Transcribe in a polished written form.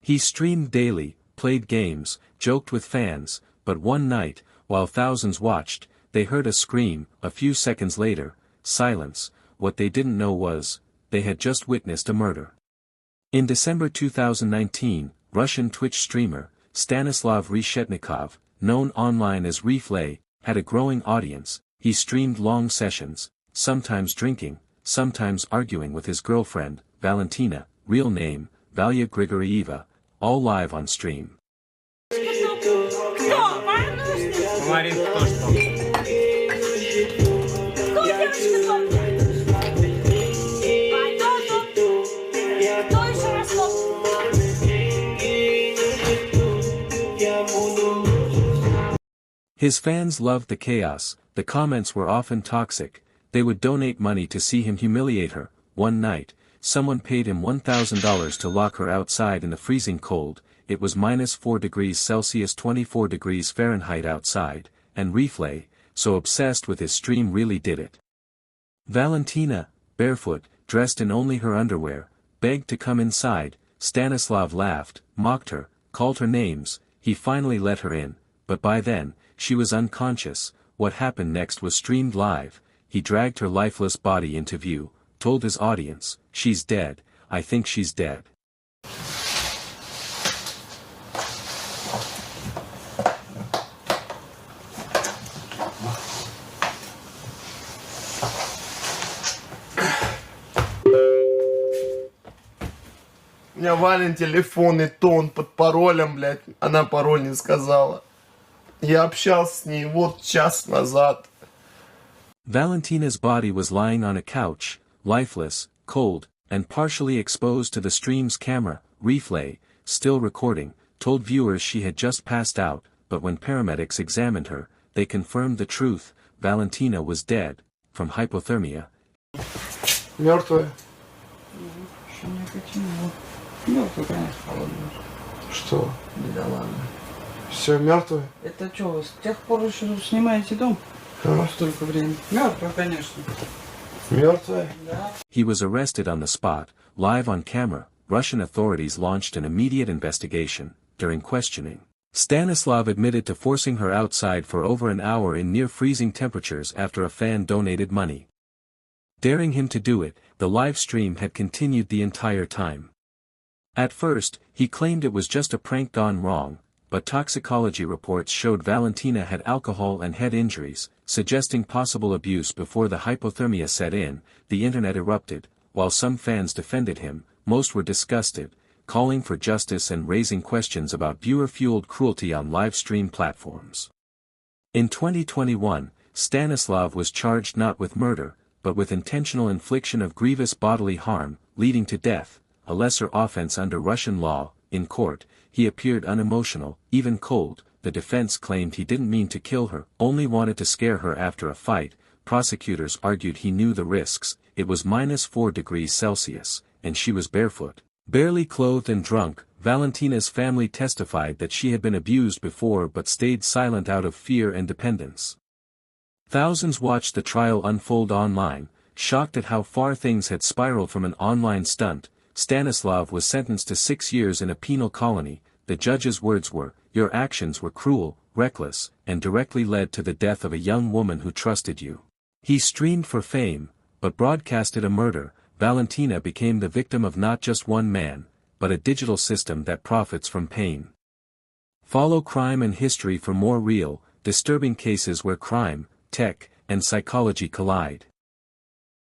He streamed daily, played games, joked with fans, but one night, while thousands watched, they heard a scream. A few seconds later, silence. What they didn't know was, they had just witnessed a murder. In December 2019, Russian Twitch streamer, Stanislav Reshetnikov, known online as Reeflay, had a growing audience. He streamed long sessions, sometimes drinking, sometimes arguing with his girlfriend, Valentina, real name, Valia Grigoryeva, all live on stream. His fans loved the chaos. The comments were often toxic. They would donate money to see him humiliate her. One night, someone paid him $1,000 to lock her outside in the freezing cold. It was -4 degrees Celsius 24 degrees Fahrenheit outside, and Reeflay, so obsessed with his stream, really did it. Valentina, barefoot, dressed in only her underwear, begged to come inside. Stanislav laughed, mocked her, called her names. He finally let her in, but by then, she was unconscious. What happened next was streamed live. He dragged her lifeless body into view, told his audience, "She's dead, I think she's dead." У меня Валин телефон, и то он под паролем, блядь. Она пароль не сказала. Я общался с ней вот час назад. Valentina's body was lying on a couch, lifeless, cold, and partially exposed to the stream's camera. Reeflay, still recording, told viewers she had just passed out, but when paramedics examined her, they confirmed the truth. Valentina was dead, from hypothermia. Мертвая? Мертвый, конечно. Что? Да ладно. Все мертвое? Это что, вы с тех пор еще снимаете дом? Столько времени. Мертвый, конечно. Мертвая? Да. He was arrested on the spot, live on camera. Russian authorities launched an immediate investigation. During questioning, Stanislav admitted to forcing her outside for over an hour in near-freezing temperatures after a fan donated money. Daring him to do it, the live stream had continued the entire time. At first, he claimed it was just a prank gone wrong, but toxicology reports showed Valentina had alcohol and head injuries, suggesting possible abuse before the hypothermia set in. The internet erupted. While some fans defended him, most were disgusted, calling for justice and raising questions about viewer-fueled cruelty on live stream platforms. In 2021, Stanislav was charged not with murder, but with intentional infliction of grievous bodily harm, leading to death, a lesser offense under Russian law. In court, he appeared unemotional, even cold. The defense claimed he didn't mean to kill her, only wanted to scare her after a fight. Prosecutors argued he knew the risks. It was -4 degrees Celsius, and she was barefoot, barely clothed and drunk. Valentina's family testified that she had been abused before but stayed silent out of fear and dependence. Thousands watched the trial unfold online, shocked at how far things had spiraled from an online stunt. Stanislav was sentenced to 6 years in a penal colony. The judge's words were, "Your actions were cruel, reckless, and directly led to the death of a young woman who trusted you." He streamed for fame, but broadcasted a murder. Valentina became the victim of not just one man, but a digital system that profits from pain. Follow Crime and History for more real, disturbing cases where crime, tech, and psychology collide.